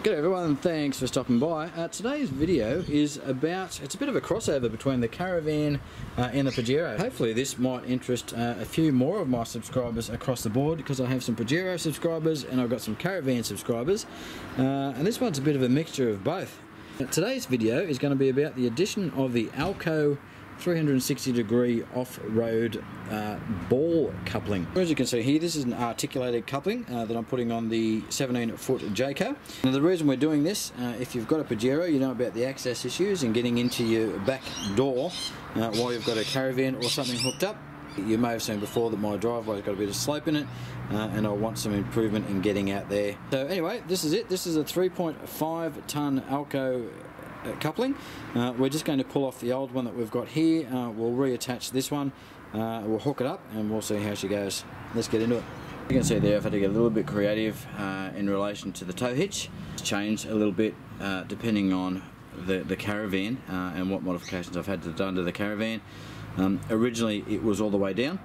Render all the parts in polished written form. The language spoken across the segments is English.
G'day everyone, thanks for stopping by. Today's video is about, it's a bit of a crossover between the Caravan and the Pajero. Hopefully this might interest a few more of my subscribers across the board, because I have some Pajero subscribers and I've got some Caravan subscribers, and this one's a bit of a mixture of both. Today's video is going to be about the addition of the Alko 360-degree off-road ball coupling. As you can see here, this is an articulated coupling that I'm putting on the 17-foot Jayco. Now the reason we're doing this, if you've got a Pajero, you know about the access issues and getting into your back door while you've got a Caravan or something hooked up. You may have seen before that my driveway's got a bit of slope in it, and I want some improvement in getting out there. So anyway, this is it. This is a 3.5 ton Alko coupling. We're just going to pull off the old one that we've got here. We'll reattach this one, we'll hook it up and we'll see how she goes. Let's get into it. You can see there I've had to get a little bit creative in relation to the tow hitch. It's changed a little bit depending on the Caravan and what modifications I've had to done to the Caravan. Originally it was all the way down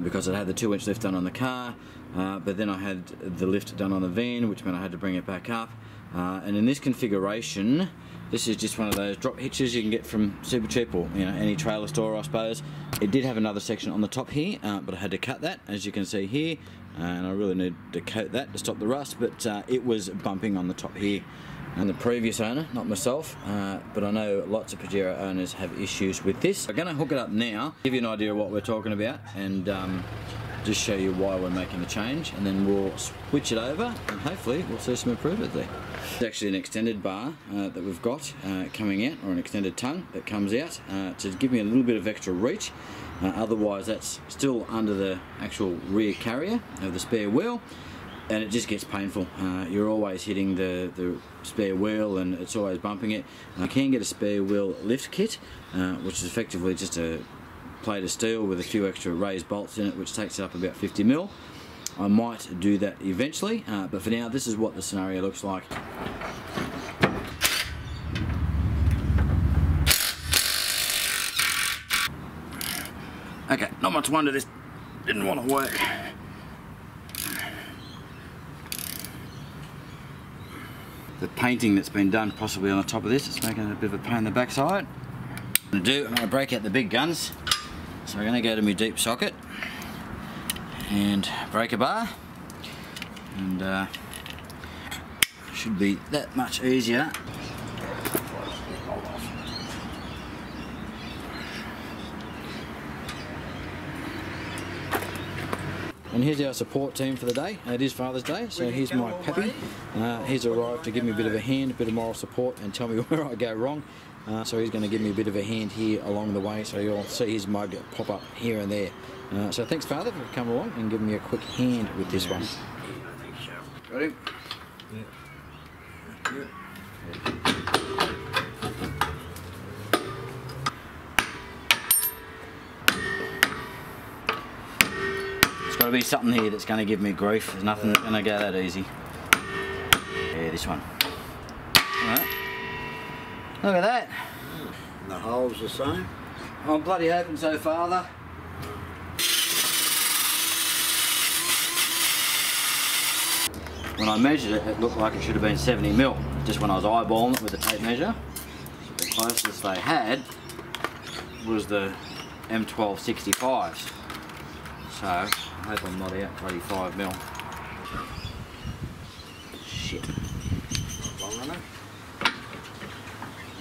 because it had the 2-inch lift done on the car, but then I had the lift done on the van, which meant I had to bring it back up. And in this configuration, this is just one of those drop hitches you can get from super cheap, or any trailer store, I suppose. It did have another section on the top here, but I had to cut that, as you can see here, and I really need to coat that to stop the rust, but it was bumping on the top here. And the previous owner, not myself, but I know lots of Pajero owners have issues with this. I'm going to hook it up now, give you an idea of what we're talking about, and just show you why we're making the change, and then we'll switch it over and hopefully we'll see some improvement there. It's actually an extended bar that we've got coming out, or an extended tongue that comes out to give me a little bit of extra reach. Otherwise that's still under the actual rear carrier of the spare wheel, and it just gets painful. You're always hitting the spare wheel and it's always bumping it. You can get a spare wheel lift kit, which is effectively just a plate of steel with a few extra raised bolts in it, which takes it up about 50 mil. I might do that eventually, but for now this is what the scenario looks like. Okay, not much wonder this didn't want to work. The painting that's been done possibly on the top of this, it's making it a bit of a pain in the backside. I'm going to break out the big guns. So we're going to go to my deep socket and break a bar, and should be that much easier. And here's our support team for the day. It is Father's Day, so here's my pappy. He's arrived to give me a bit of a hand, a bit of moral support, and tell me where I go wrong. So he's going to give me a bit of a hand here along the way, so you'll see his mug pop up here and there. So thanks, Father, for coming along and giving me a quick hand with this one. Got him? Yeah. There's got to be something here that's going to give me grief. There's nothing that's going to go that easy. Yeah, this one. Alright. Look at that. And the hole's the same? I'm bloody hoping so, Father. When I measured it, it looked like it should have been 70 mil. Just when I was eyeballing it with the tape measure. The closest they had was the M1265s. So, I hope I'm not out bloody 5 mil. Shit. Long enough?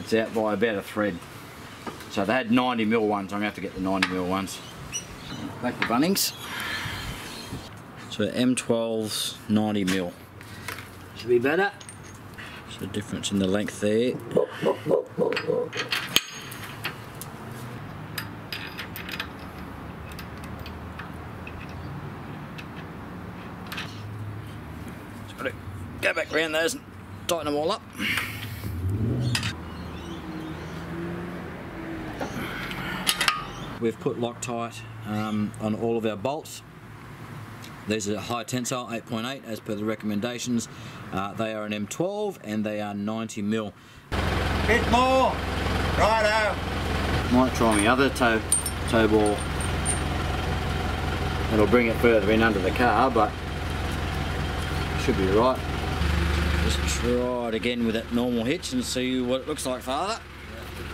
It's out by about a thread. So they had 90 mil ones, I'm going to have to get the 90 mil ones. Back to Bunnings. So M12's 90 mil. Should be better. There's a difference in the length there. Just got to go back around those and tighten them all up. We've put Loctite on all of our bolts. These are high tensile 8.8 as per the recommendations. They are an M12 and they are 90 mil. Bit more! Righto! Might try my other toe ball. It'll bring it further in under the car, but should be right. just try it again with that normal hitch and see what it looks like, Father.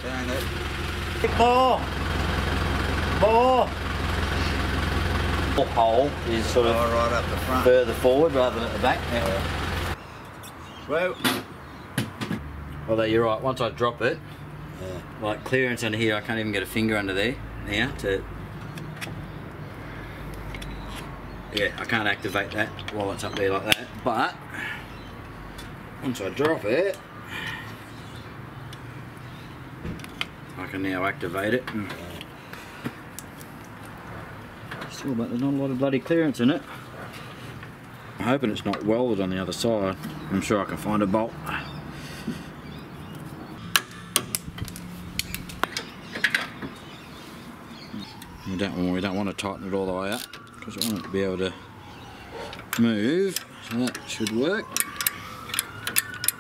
Turn it. More! More! The hole is sort of right up the front. further forward rather than at the back. Yeah. Well, Although you're right, once I drop it, like clearance under here, I can't even get a finger under there now to... Yeah, I can't activate that while it's up there like that. But once I drop it, I can now activate it. Still, but there's not a lot of bloody clearance in it. I'm hoping it's not welded on the other side. I'm sure I can find a bolt. We don't want to tighten it all the way up because I want it to be able to move, so that should work.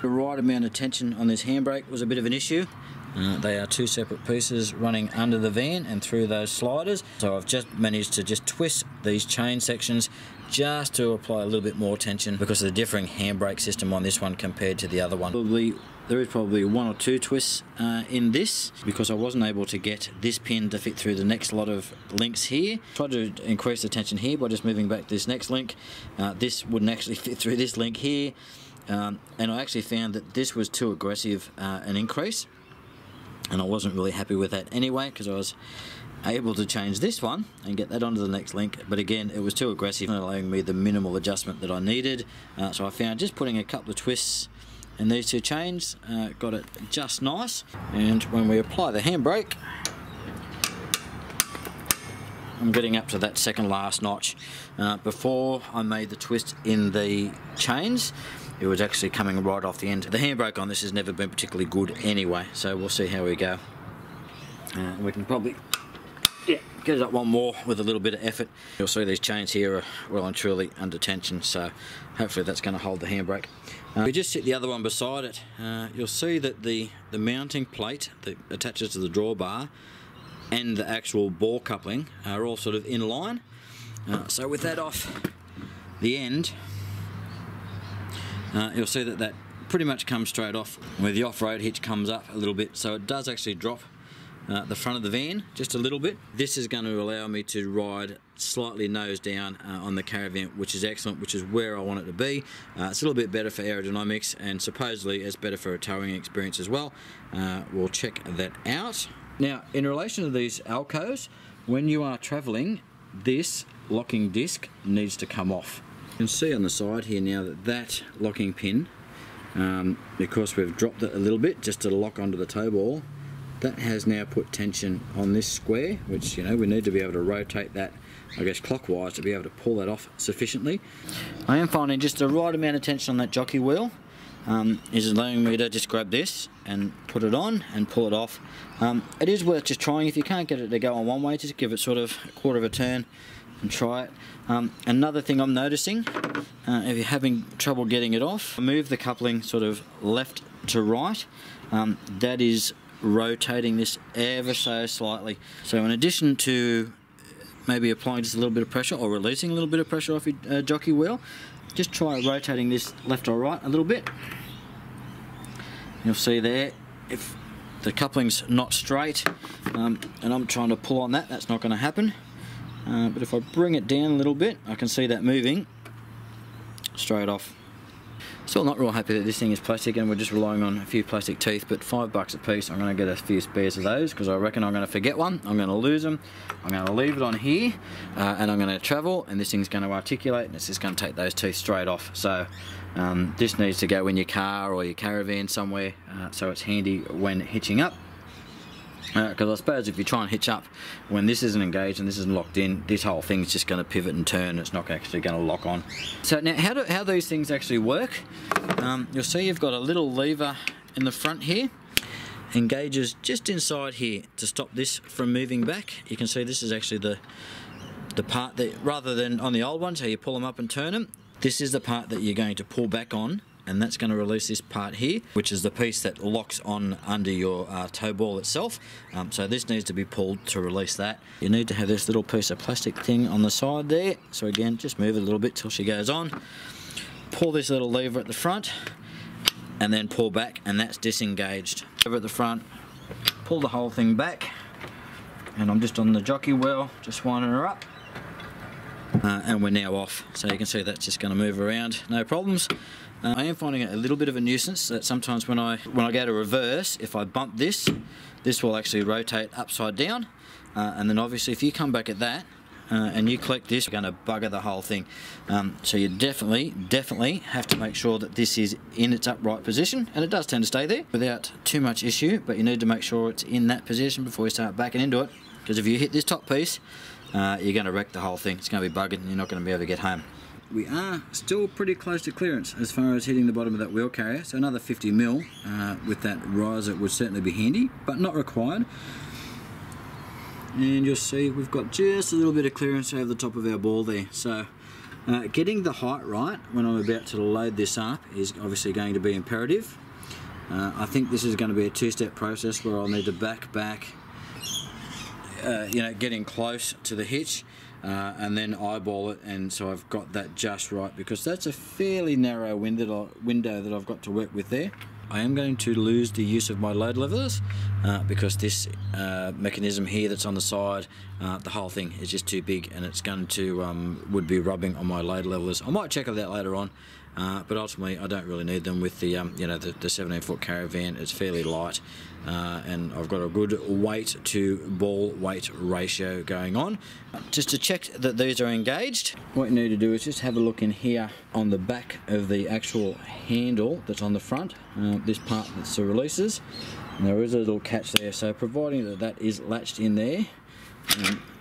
The right amount of tension on this handbrake was a bit of an issue. They are two separate pieces running under the van and through those sliders, so I've just managed to just twist these chain sections just to apply a little bit more tension because of the differing handbrake system on this one compared to the other one. There is probably one or two twists in this because I wasn't able to get this pin to fit through the next lot of links here. Tried to increase the tension here by just moving back this next link. This wouldn't actually fit through this link here, and I actually found that this was too aggressive an increase. And I wasn't really happy with that anyway because I was able to change this one and get that onto the next link, but again it was too aggressive, allowing me the minimal adjustment that I needed. So I found just putting a couple of twists in these two chains got it just nice. And when we apply the handbrake, I'm getting up to that second last notch. Before I made the twist in the chains, it was actually coming right off the end. The handbrake on this has never been particularly good anyway, so we'll see how we go. We can probably get it up one more with a little bit of effort. You'll see these chains here are well and truly under tension, so hopefully that's going to hold the handbrake. If we just sit the other one beside it, you'll see that the mounting plate that attaches to the drawbar and the actual ball coupling are all sort of in line. So with that off the end, you'll see that that pretty much comes straight off, where the off-road hitch comes up a little bit, so it does actually drop the front of the van just a little bit. This is going to allow me to ride slightly nose down on the caravan, which is excellent, which is where I want it to be. It's a little bit better for aerodynamics, and supposedly it's better for a towing experience as well. We'll check that out. Now, in relation to these Alkos, when you are travelling, this locking disc needs to come off. You can see on the side here now that that locking pin, because we've dropped it a little bit just to lock onto the tow ball, that has now put tension on this square, which, you know, we need to be able to rotate that, I guess, clockwise to be able to pull that off sufficiently. I am finding just the right amount of tension on that jockey wheel is allowing me to just grab this and put it on and pull it off. It is worth just trying. If you can't get it to go on one way, just give it sort of a quarter of a turn and try it. Another thing I'm noticing, if you're having trouble getting it off, move the coupling sort of left to right. That is rotating this ever so slightly. So in addition to maybe applying just a little bit of pressure or releasing a little bit of pressure off your jockey wheel, just try rotating this left or right a little bit. You'll see there, if the coupling's not straight and I'm trying to pull on that, that's not going to happen. But if I bring it down a little bit, I can see that moving straight off. Still not real happy that this thing is plastic and we're just relying on a few plastic teeth, but $5 a piece. I'm going to get a few spares of those because I reckon I'm going to forget one. I'm going to lose them. I'm going to leave it on here and I'm going to travel, and this thing's going to articulate and it's just going to take those teeth straight off. So this needs to go in your car or your caravan somewhere, so it's handy when hitching up. Because I suppose if you try and hitch up when this isn't engaged and this isn't locked in, this whole thing's just going to pivot and turn. It's not actually going to lock on. So now, how these things actually work? You'll see you've got a little lever in the front here, engages just inside here to stop this from moving back. You can see this is actually the part that, rather than on the old ones how you pull them up and turn them, this is the part that you're going to pull back on. And that's going to release this part here, which is the piece that locks on under your tow ball itself. So this needs to be pulled to release that. You need to have this little piece of plastic thing on the side there. So again, just move it a little bit till she goes on. Pull this little lever at the front, and then pull back, and that's disengaged. Over at the front, pull the whole thing back, and I'm just on the jockey wheel, just winding her up. And we're now off, so you can see that's just going to move around, no problems. I am finding it a little bit of a nuisance that sometimes when I go to reverse, if I bump this will actually rotate upside down, and then obviously if you come back at that and you click this, you're going to bugger the whole thing. So you definitely have to make sure that this is in its upright position, and it does tend to stay there without too much issue, but you need to make sure it's in that position before you start backing into it, because if you hit this top piece, you're going to wreck the whole thing. It's going to be buggered and you're not going to be able to get home. We are still pretty close to clearance as far as hitting the bottom of that wheel carrier, so another 50 mil with that riser would certainly be handy, but not required. And you'll see we've got just a little bit of clearance over the top of our ball there, so getting the height right when I'm about to load this up is obviously going to be imperative. I think this is going to be a two-step process where I'll need to back, you know, getting close to the hitch, and then eyeball it, and so I've got that just right, because that's a fairly narrow window that I've got to work with there. I am going to lose the use of my load levelers because this mechanism here that's on the side, the whole thing is just too big, and it's going to would be rubbing on my load levelers. I might check it out later on, but ultimately I don't really need them with the you know, the 17-foot caravan. It's fairly light, and I've got a good weight to ball weight ratio going on. Just to check that these are engaged, what you need to do is just have a look in here on the back of the actual handle that's on the front, this part that's the releases, and there is a little catch there, so providing that that is latched in there,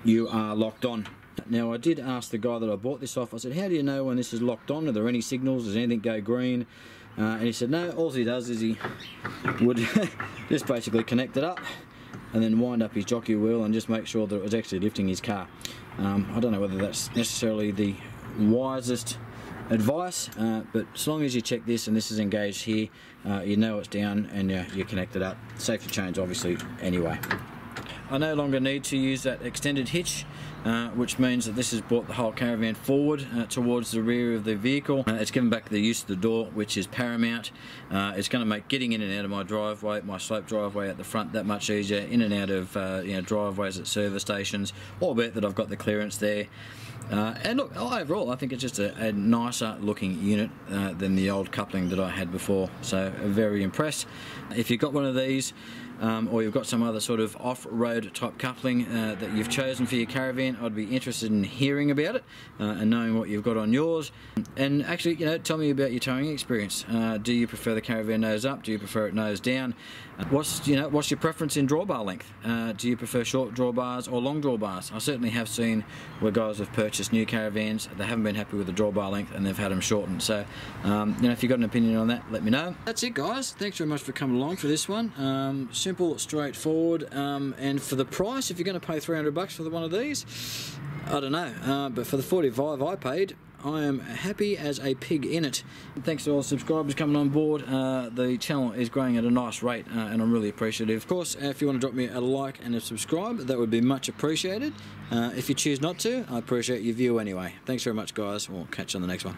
you are locked on. Now I did ask the guy that I bought this off, I said, how do you know when this is locked on? Are there any signals? Does anything go green? And he said no, all he does is he would just basically connect it up and then wind up his jockey wheel and just make sure that it was actually lifting his car. I don't know whether that's necessarily the wisest advice, but as long as you check this and this is engaged here, you know it's down and you're connected up. Safe to change obviously anyway. I no longer need to use that extended hitch, which means that this has brought the whole caravan forward towards the rear of the vehicle. It's given back the use of the door, which is paramount. It's going to make getting in and out of my driveway, my slope driveway at the front, that much easier, in and out of you know, driveways at service stations, albeit that I've got the clearance there. And look, overall I think it's just a nicer looking unit than the old coupling that I had before, so very impressed. If you've got one of these, or you've got some other sort of off-road type coupling that you've chosen for your caravan, I'd be interested in hearing about it and knowing what you've got on yours. And actually, you know, tell me about your towing experience. Do you prefer the caravan nose up? Do you prefer it nose down? What's your preference in drawbar length? Do you prefer short drawbars or long drawbars? I certainly have seen where guys have purchased new caravans, they haven't been happy with the drawbar length and they've had them shortened. So, you know, if you've got an opinion on that, let me know. That's it, guys. Thanks very much for coming along for this one. Simple, straightforward, and for the price, if you're going to pay $300 for one of these, I don't know, but for the 45 I paid, I am happy as a pig in it. Thanks to all the subscribers coming on board. The channel is growing at a nice rate, and I'm really appreciative. Of course, if you want to drop me a like and a subscribe, that would be much appreciated. If you choose not to, I appreciate your view anyway. Thanks very much, guys. We'll catch you on the next one.